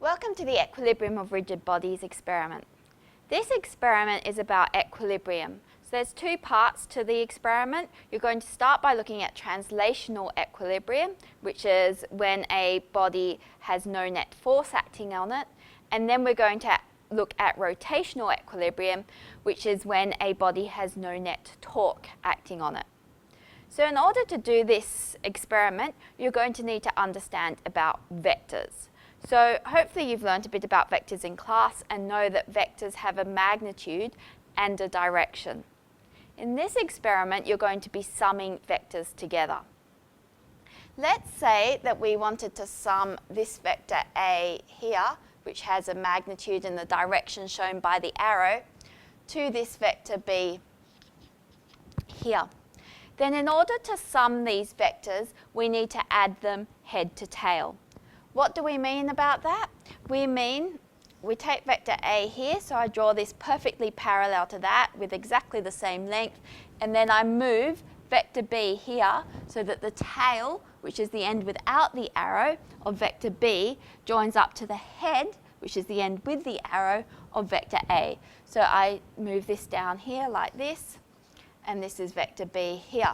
Welcome to the equilibrium of rigid bodies experiment. This experiment is about equilibrium. So there's two parts to the experiment. You're going to start by looking at translational equilibrium, which is when a body has no net force acting on it. And then we're going to look at rotational equilibrium, which is when a body has no net torque acting on it. So in order to do this experiment, you're going to need to understand about vectors. So hopefully you've learned a bit about vectors in class and know that vectors have a magnitude and a direction. In this experiment, you're going to be summing vectors together. Let's say that we wanted to sum this vector A here, which has a magnitude and the direction shown by the arrow, to this vector B here. Then in order to sum these vectors, we need to add them head to tail. What do we mean about that? We mean we take vector A here, so I draw this perfectly parallel to that with exactly the same length, and then I move vector B here so that the tail, which is the end without the arrow of vector B, joins up to the head, which is the end with the arrow of vector A. So I move this down here like this, and this is vector B here.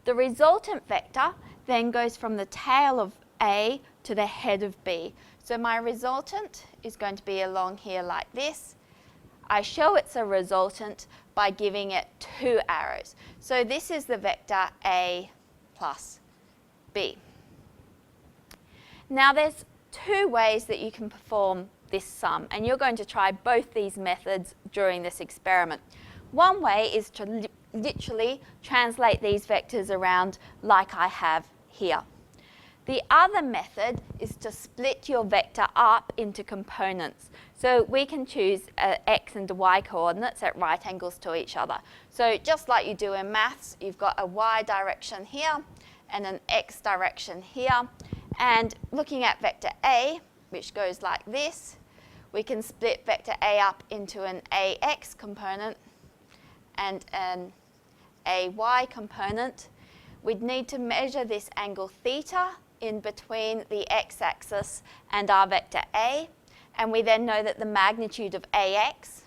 The resultant vector then goes from the tail of A to the head of B. So my resultant is going to be along here like this. I show it's a resultant by giving it two arrows. So this is the vector A plus B. Now there's two ways that you can perform this sum, and you're going to try both these methods during this experiment. One way is to literally translate these vectors around like I have here. The other method is to split your vector up into components. So we can choose x and y coordinates at right angles to each other. So just like you do in maths, you've got a y direction here and an x direction here. And looking at vector A, which goes like this, we can split vector A up into an ax component and an ay component. We'd need to measure this angle theta in between the x-axis and our vector A, and we then know that the magnitude of ax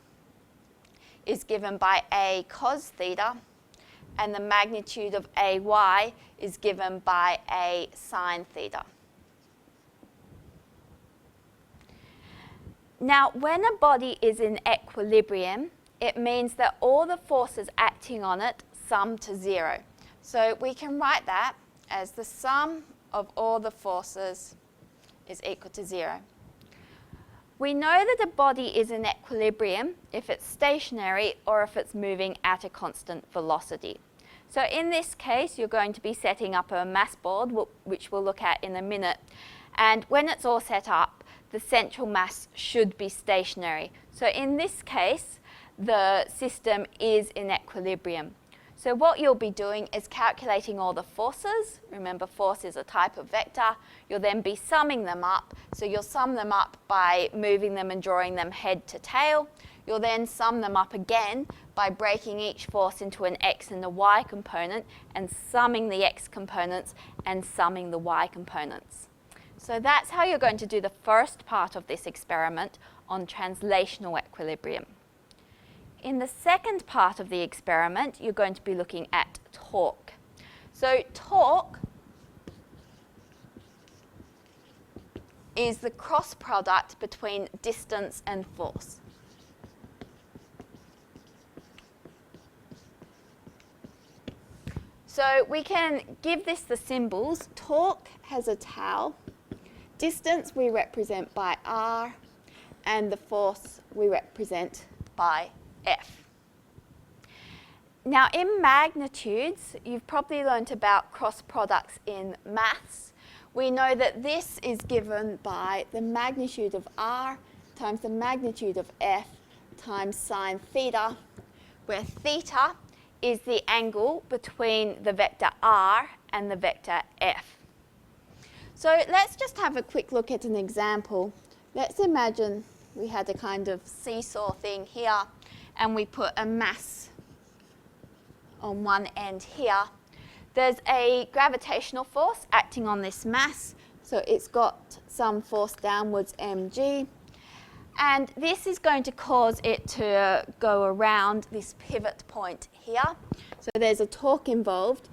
is given by a cos theta, and the magnitude of ay is given by a sine theta. Now, when a body is in equilibrium, it means that all the forces acting on it sum to zero. So we can write that as the sum of all the forces is equal to zero. We know that a body is in equilibrium if it's stationary or if it's moving at a constant velocity. So in this case, you're going to be setting up a mass board, which we'll look at in a minute. And when it's all set up, the central mass should be stationary. So in this case, the system is in equilibrium. So what you'll be doing is calculating all the forces. Remember, force is a type of vector. You'll then be summing them up. So you'll sum them up by moving them and drawing them head to tail. You'll then sum them up again by breaking each force into an x and a y component and summing the x components and summing the y components. So that's how you're going to do the first part of this experiment on translational equilibrium. In the second part of the experiment, you're going to be looking at torque. So torque is the cross product between distance and force. So we can give this the symbols. Torque has a tau. Distance we represent by r, and the force we represent by F. Now in magnitudes, you've probably learnt about cross products in maths. We know that this is given by the magnitude of r times the magnitude of F times sine theta, where theta is the angle between the vector r and the vector F. So let's just have a quick look at an example. Let's imagine we had a kind of seesaw thing here, and we put a mass on one end here. There's a gravitational force acting on this mass, so it's got some force downwards mg. And this is going to cause it to go around this pivot point here. So there's a torque involved.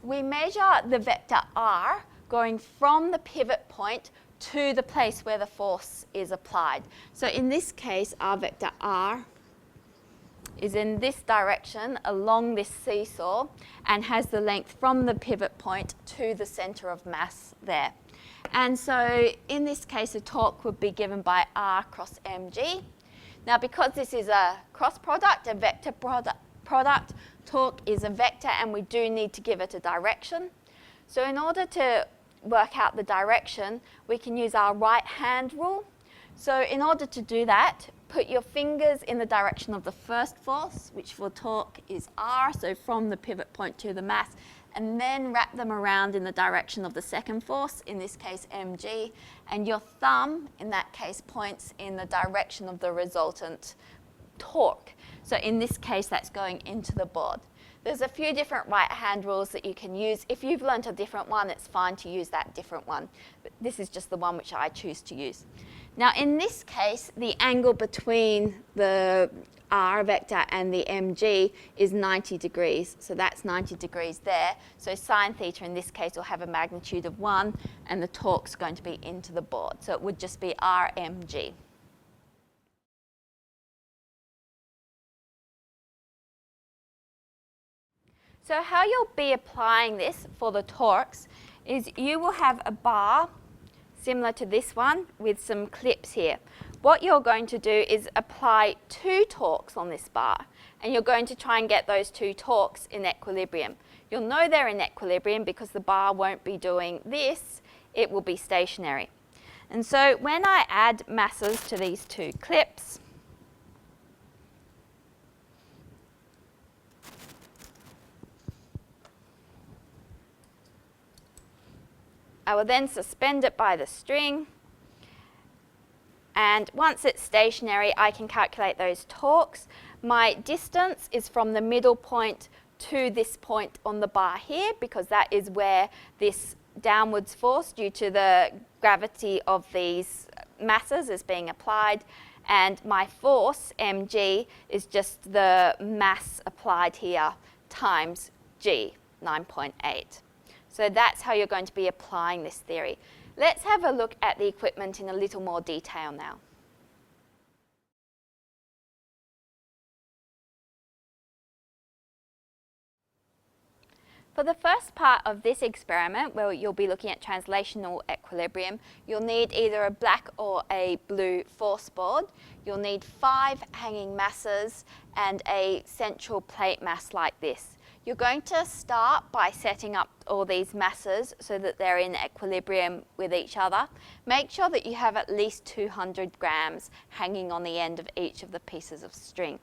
We measure the vector r going from the pivot point to the place where the force is applied. So in this case, our vector r is in this direction along this seesaw and has the length from the pivot point to the center of mass there. And so in this case, a torque would be given by r cross mg. Now, because this is a cross product, a vector product, torque is a vector, and we do need to give it a direction. So in order to work out the direction, we can use our right-hand rule. So in order to do that, put your fingers in the direction of the first force, which for torque is r, so from the pivot point to the mass, and then wrap them around in the direction of the second force, in this case mg, and your thumb, in that case, points in the direction of the resultant torque. So in this case, that's going into the board. There's a few different right-hand rules that you can use. If you've learnt a different one, it's fine to use that different one. But this is just the one which I choose to use. Now, in this case, the angle between the r vector and the mg is 90 degrees. So that's 90 degrees there. So sine theta in this case will have a magnitude of 1, and the torque's going to be into the board. So it would just be rmg. So how you'll be applying this for the torques is you will have a bar similar to this one with some clips here. What you're going to do is apply 2 torques on this bar, and you're going to try and get those 2 torques in equilibrium. You'll know they're in equilibrium because the bar won't be doing this, it will be stationary. And so when I add masses to these 2 clips, I will then suspend it by the string, and once it's stationary, I can calculate those torques. My distance is from the middle point to this point on the bar here, because that is where this downwards force due to the gravity of these masses is being applied, and my force, mg, is just the mass applied here times g, 9.8. So that's how you're going to be applying this theory. Let's have a look at the equipment in a little more detail now. For the first part of this experiment, where you'll be looking at translational equilibrium, you'll need either a black or a blue force board. You'll need 5 hanging masses and a central plate mass like this. You're going to start by setting up all these masses so that they're in equilibrium with each other. Make sure that you have at least 200 grams hanging on the end of each of the pieces of string.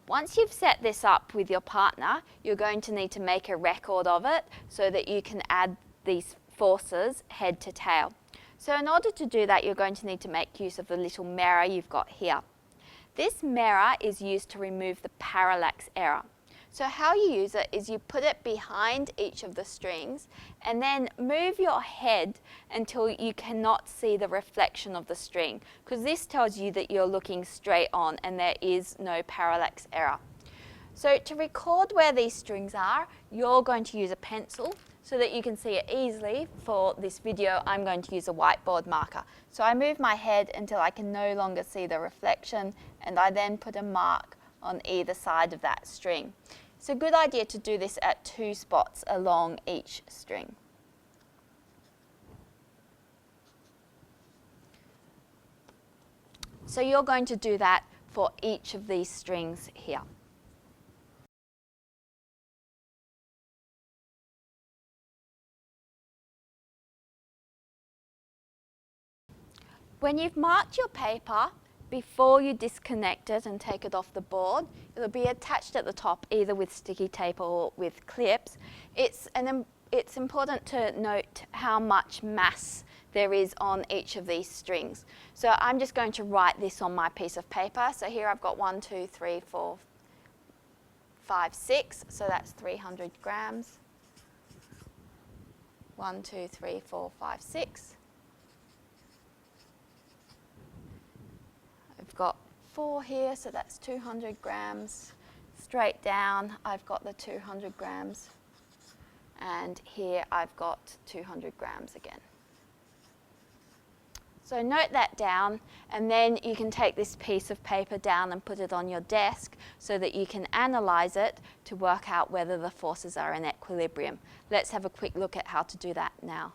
Once you've set this up with your partner, you're going to need to make a record of it so that you can add these forces head to tail. So in order to do that, you're going to need to make use of the little mirror you've got here. This mirror is used to remove the parallax error. So how you use it is you put it behind each of the strings and then move your head until you cannot see the reflection of the string, because this tells you that you're looking straight on and there is no parallax error. So to record where these strings are, you're going to use a pencil so that you can see it easily. For this video, I'm going to use a whiteboard marker. So I move my head until I can no longer see the reflection, and I then put a mark on either side of that string. It's a good idea to do this at 2 spots along each string. So you're going to do that for each of these strings here. When you've marked your paper, before you disconnect it and take it off the board, it'll be attached at the top either with sticky tape or with clips. It's important to note how much mass there is on each of these strings. So I'm just going to write this on my piece of paper. So here I've got 1, 2, 3, 4, 5, 6. So that's 300 grams. 1, 2, 3, 4, 5, 6. I've got 4 here, so that's 200 grams. Straight down, I've got the 200 grams. And here I've got 200 grams again. So note that down, and then you can take this piece of paper down and put it on your desk so that you can analyze it to work out whether the forces are in equilibrium. Let's have a quick look at how to do that now.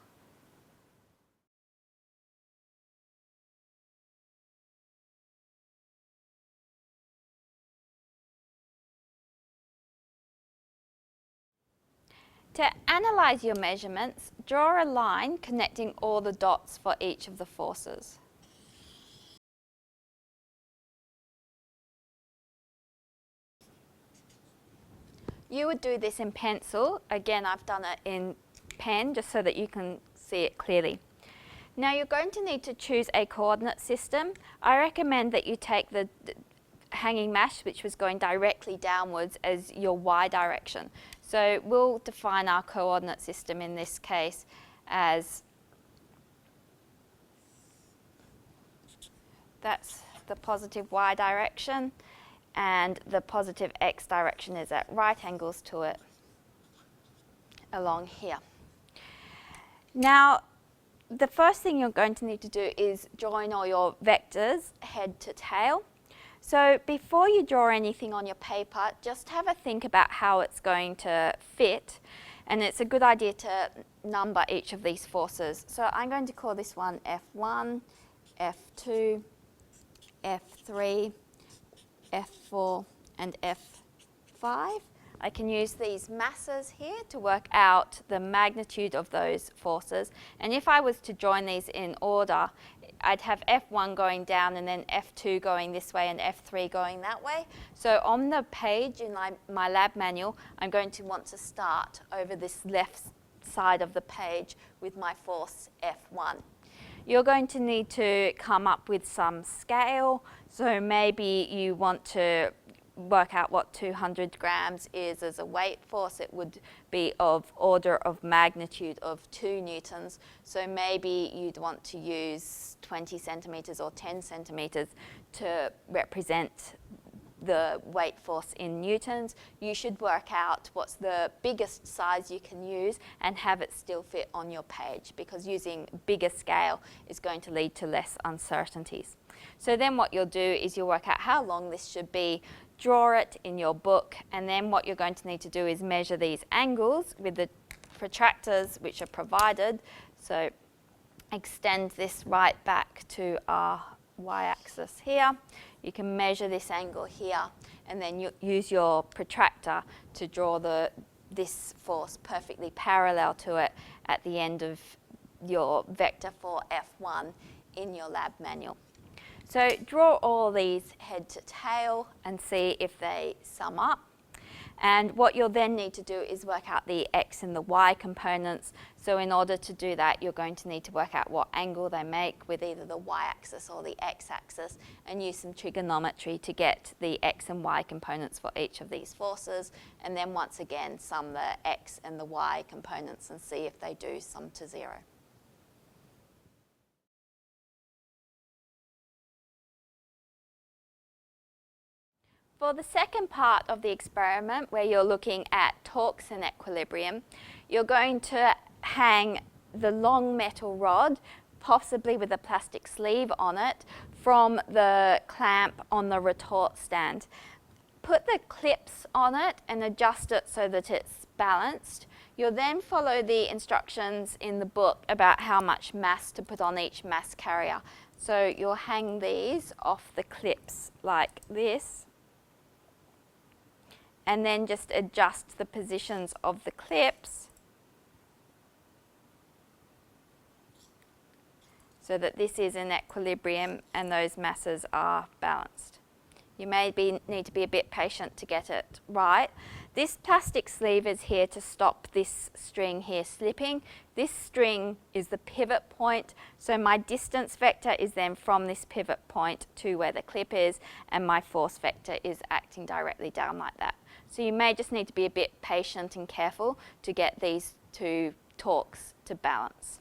To analyze your measurements, draw a line connecting all the dots for each of the forces. You would do this in pencil. Again, I've done it in pen just so that you can see it clearly. Now you're going to need to choose a coordinate system. I recommend that you take the hanging mash, which was going directly downwards, as your y direction. So we'll define our coordinate system in this case as, that's the positive y direction, and the positive x direction is at right angles to it along here. Now, the first thing you're going to need to do is join all your vectors head to tail. So before you draw anything on your paper, just have a think about how it's going to fit, and it's a good idea to number each of these forces. So I'm going to call this one F1, F2, F3, F4, and F5. I can use these masses here to work out the magnitude of those forces, and if I was to join these in order, I'd have F1 going down and then F2 going this way and F3 going that way. So on the page in my lab manual, I'm going to want to start over this left side of the page with my force F1. You're going to need to come up with some scale. So maybe you want to work out what 200 grams is as a weight force. It would be of order of magnitude of 2 newtons. So maybe you'd want to use 20 centimeters or 10 centimeters to represent the weight force in newtons. You should work out what's the biggest size you can use and have it still fit on your page, because using bigger scale is going to lead to less uncertainties. So then what you'll do is you'll work out how long this should be, draw it in your book, and then what you're going to need to do is measure these angles with the protractors which are provided. So extend this right back to our y-axis here. You can measure this angle here, and then you use your protractor to draw this force perfectly parallel to it at the end of your vector for F1 in your lab manual. So draw all these head to tail and see if they sum up. And what you'll then need to do is work out the x and the y components. So in order to do that, you're going to need to work out what angle they make with either the y-axis or the x-axis, and use some trigonometry to get the x and y components for each of these forces. And then once again, sum the x and the y components and see if they do sum to 0. For the second part of the experiment, where you're looking at torques and equilibrium, you're going to hang the long metal rod, possibly with a plastic sleeve on it, from the clamp on the retort stand. Put the clips on it and adjust it so that it's balanced. You'll then follow the instructions in the book about how much mass to put on each mass carrier. So you'll hang these off the clips like this, and then just adjust the positions of the clips so that this is in equilibrium and those masses are balanced. You may need to be a bit patient to get it right. This plastic sleeve is here to stop this string here slipping. This string is the pivot point, so my distance vector is then from this pivot point to where the clip is, and my force vector is acting directly down like that. So you may just need to be a bit patient and careful to get these two torques to balance.